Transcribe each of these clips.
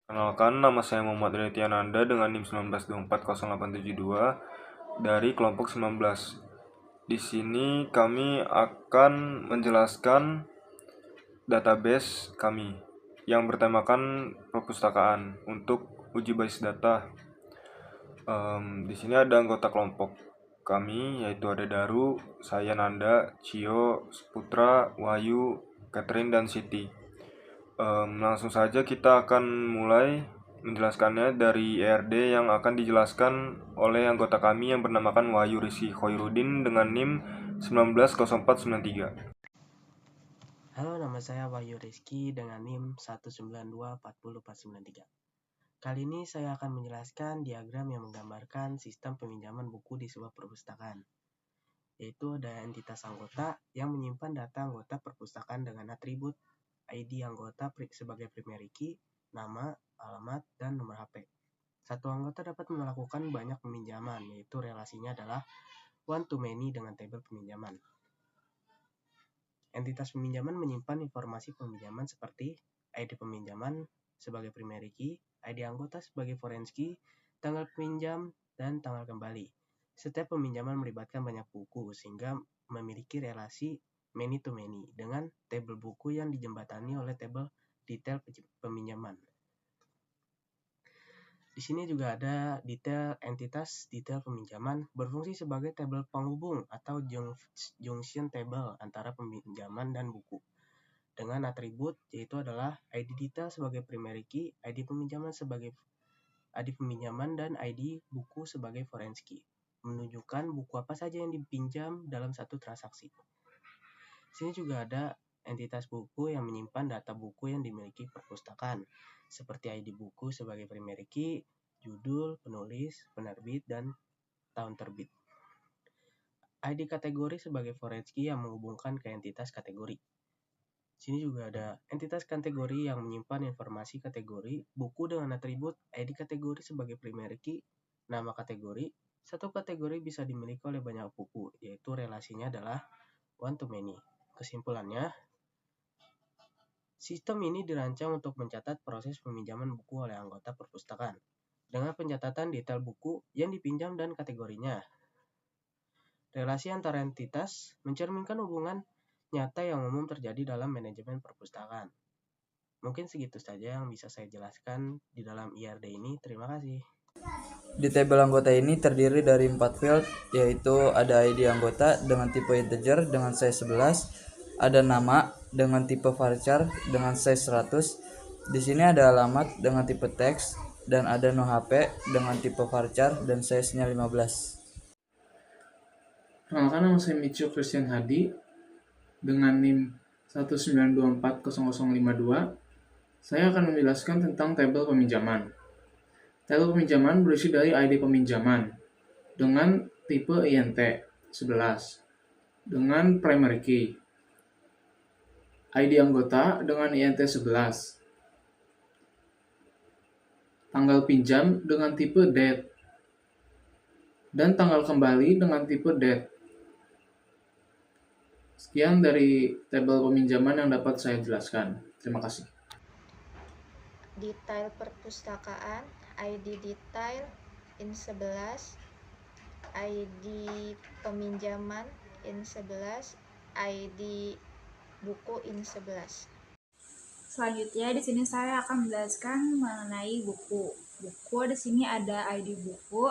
Kenalkan, nama saya Muhammad Retiananda dengan NIM 19240872 dari kelompok 19. Di sini kami akan menjelaskan database kami yang bertemakan perpustakaan untuk uji basis data. Di sini ada anggota kelompok kami, yaitu ada Daru, saya Nanda, Cio, Putra, Wahyu, Catherine, dan Siti. Langsung saja kita akan mulai menjelaskannya dari ERD yang akan dijelaskan oleh anggota kami yang bernamakan Wahyu Rizky Khoirudin dengan NIM 190493. Halo, nama saya Wahyu Rizky dengan NIM 1924043. Kali ini saya akan menjelaskan diagram yang menggambarkan sistem peminjaman buku di sebuah perpustakaan, yaitu ada entitas anggota yang menyimpan data anggota perpustakaan dengan atribut ID anggota sebagai primary key, nama, alamat, dan nomor HP. Satu anggota dapat melakukan banyak peminjaman, yaitu relasinya adalah one to many dengan tabel peminjaman. Entitas peminjaman menyimpan informasi peminjaman seperti ID peminjaman sebagai primary key, ID anggota sebagai foreign key, tanggal peminjam, dan tanggal kembali. Setiap peminjaman melibatkan banyak buku sehingga memiliki relasi many to many dengan tabel buku yang dijembatani oleh tabel detail peminjaman. Di sini juga ada detail peminjaman berfungsi sebagai tabel penghubung atau junction table antara peminjaman dan buku dengan atribut yaitu adalah ID detail sebagai primary key, ID peminjaman sebagai ID peminjaman, dan ID buku sebagai foreign key, menunjukkan buku apa saja yang dipinjam dalam satu transaksi. Di sini juga ada entitas buku yang menyimpan data buku yang dimiliki perpustakaan, seperti ID buku sebagai primary key, judul, penulis, penerbit, dan tahun terbit. ID kategori sebagai foreign key yang menghubungkan ke entitas kategori. Di sini juga ada entitas kategori yang menyimpan informasi kategori buku dengan atribut ID kategori sebagai primary key, nama kategori. Satu kategori bisa dimiliki oleh banyak buku, yaitu relasinya adalah one to many. Kesimpulannya, sistem ini dirancang untuk mencatat proses peminjaman buku oleh anggota perpustakaan dengan pencatatan detail buku yang dipinjam dan kategorinya. Relasi antara entitas mencerminkan hubungan nyata yang umum terjadi dalam manajemen perpustakaan. Mungkin segitu saja yang bisa saya jelaskan di dalam IRD ini. Terima kasih. Di tabel anggota ini terdiri dari 4 field, yaitu ada ID anggota dengan tipe integer dengan size 11, ada nama dengan tipe varchar dengan size 100. Di sini ada alamat dengan tipe teks dan ada no HP dengan tipe varchar dan size-nya 15. Perkenalkan, nama saya Micio Christian Hadi dengan NIM 192400052. Saya akan menjelaskan tentang tabel peminjaman. Tabel peminjaman berisi dari ID peminjaman dengan tipe INT 11 dengan primary key, ID anggota dengan INT 11, tanggal pinjam dengan tipe date, dan tanggal kembali dengan tipe date. Sekian dari tabel peminjaman yang dapat saya jelaskan. Terima kasih. Detail perpustakaan, ID detail in 11, ID peminjaman in 11, ID buku in 11. Selanjutnya di sini saya akan menjelaskan mengenai buku. Buku di sini ada ID buku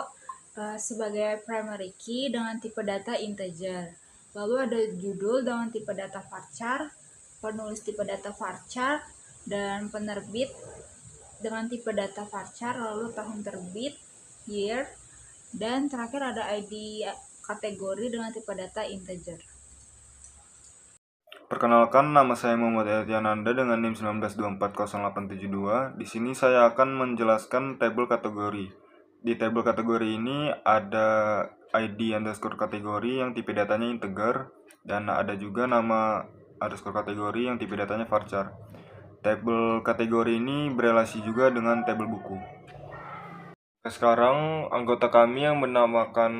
sebagai primary key dengan tipe data integer. Lalu ada judul dengan tipe data varchar, penulis tipe data varchar, dan penerbit dengan tipe data varchar, lalu tahun terbit, year, dan terakhir ada ID kategori dengan tipe data integer. Perkenalkan, nama saya Muhammad Retiananda dengan NIM 19240872. Di sini saya akan menjelaskan tabel kategori. Di tabel kategori ini ada ID underscore kategori yang tipe datanya integer, dan ada juga nama underscore kategori yang tipe datanya varchar. Tabel kategori ini berelasi juga dengan tabel buku. Sekarang anggota kami yang bernamakan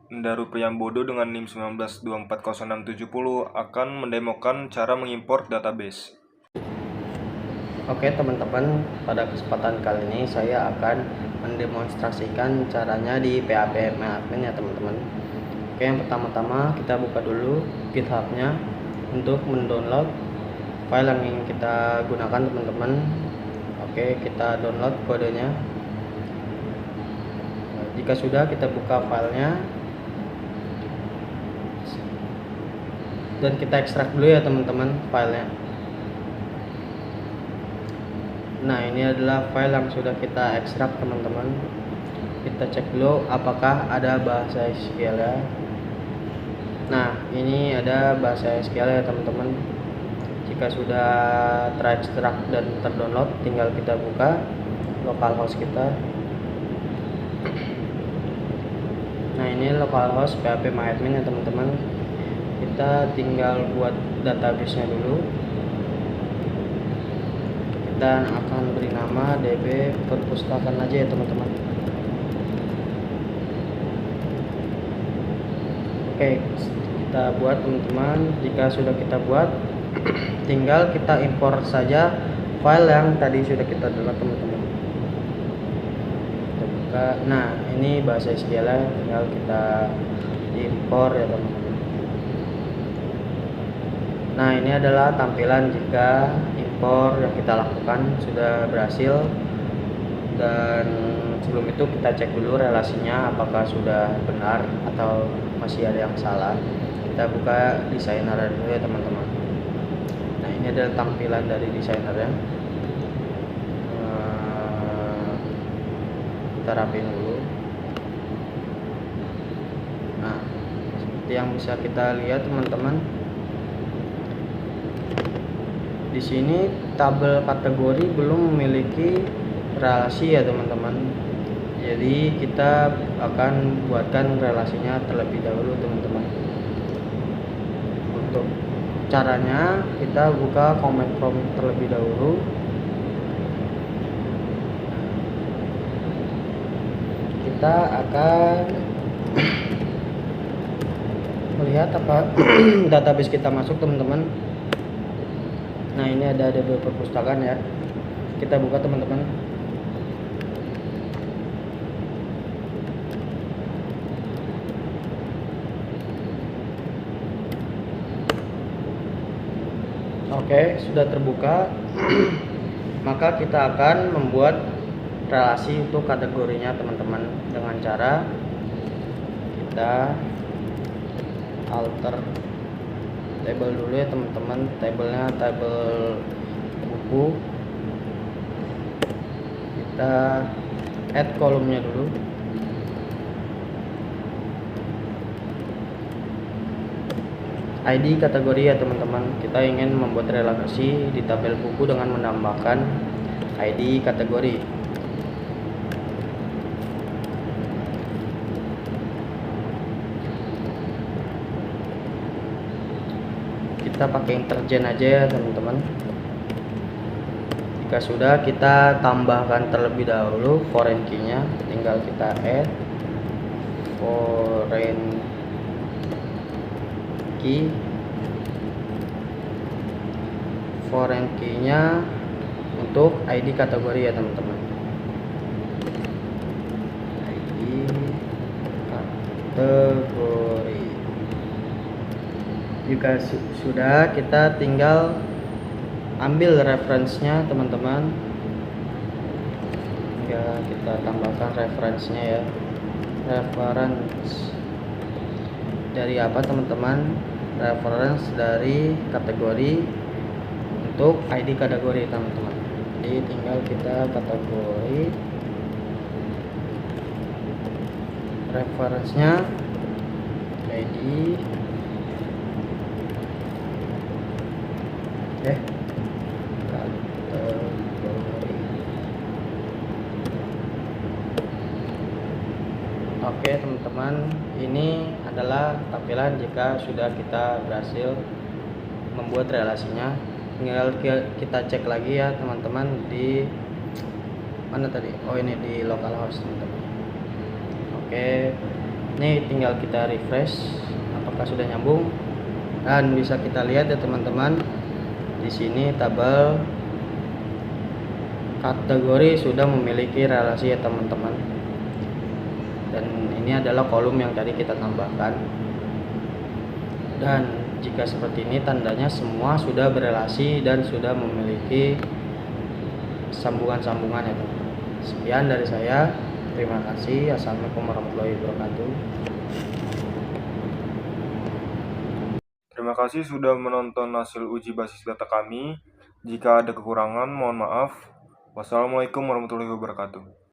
Daru Priyambodo dengan NIM 19240670 akan mendemokan cara mengimport database. Oke teman-teman, pada kesempatan kali ini saya akan mendemonstrasikan caranya di PHP MyAdmin ya teman-teman. Oke, yang pertama-tama kita buka dulu GitHub-nya untuk mendownload file yang ingin kita gunakan teman-teman. Oke, kita download kodenya. Jika sudah, kita buka filenya dan kita ekstrak dulu ya teman-teman filenya. Nah, ini adalah file yang sudah kita ekstrak teman-teman. Kita cek dulu apakah ada bahasa SQL ya. Nah, ini ada bahasa SQL ya teman-teman. Jika sudah terekstrak dan terdownload, tinggal kita buka localhost kita. Nah, ini localhost PHP MyAdmin ya teman-teman. Kita tinggal buat database-nya dulu. Dan akan beri nama DB perpustakaan aja ya teman-teman. Oke, kita buat teman-teman. Jika sudah kita buat, tinggal kita import saja file yang tadi sudah kita download teman-teman. Kita buka. Nah, ini bahasa SQL, tinggal kita import ya teman-teman. Nah, ini adalah tampilan jika impor yang kita lakukan sudah berhasil, dan sebelum itu kita cek dulu relasinya apakah sudah benar atau masih ada yang salah. Kita buka desainer dulu ya teman-teman. Nah, ini adalah tampilan dari desainernya. Kita rapiin dulu. Nah, seperti yang bisa kita lihat teman-teman, di sini tabel kategori belum memiliki relasi ya teman-teman. Jadi kita akan buatkan relasinya terlebih dahulu teman-teman. Untuk caranya kita buka command prompt terlebih dahulu. Kita akan melihat apa database kita masuk teman-teman. Nah, ini ada DB perpustakaan ya. Kita buka teman-teman. Oke, sudah terbuka. Maka kita akan membuat relasi untuk kategorinya teman-teman dengan cara kita alter table dulu ya teman-teman. Tabelnya tabel buku. Kita add kolomnya dulu. ID kategori ya teman-teman. Kita ingin membuat relasi di tabel buku dengan menambahkan ID kategori. Kita pakai intergen aja ya teman-teman. Jika sudah, kita tambahkan terlebih dahulu foreign key-nya. Tinggal kita add foreign key-nya untuk ID kategori ya teman-teman. ID kategori. Jika sudah, kita tinggal ambil reference-nya teman-teman. Ya, kita tambahkan reference-nya ya. Reference dari apa teman-teman? Reference dari kategori untuk ID kategori teman-teman. Jadi tinggal kita kategori reference-nya ID kategori. Oke teman-teman, ini adalah tampilan jika sudah kita berhasil membuat relasinya. Tinggal kita cek lagi ya teman-teman di mana tadi? Oh, ini di localhost teman-teman. Oke, ini tinggal kita refresh apakah sudah nyambung, dan bisa kita lihat ya teman-teman, di sini tabel kategori sudah memiliki relasi ya teman-teman. Dan ini adalah kolom yang tadi kita tambahkan. Dan jika seperti ini tandanya semua sudah berelasi dan sudah memiliki sambungan-sambungan ya teman-teman. Sekian dari saya. Terima kasih. Assalamualaikum warahmatullahi wabarakatuh. Terima kasih sudah menonton hasil uji basis data kami. Jika ada kekurangan, mohon maaf. Wassalamualaikum warahmatullahi wabarakatuh.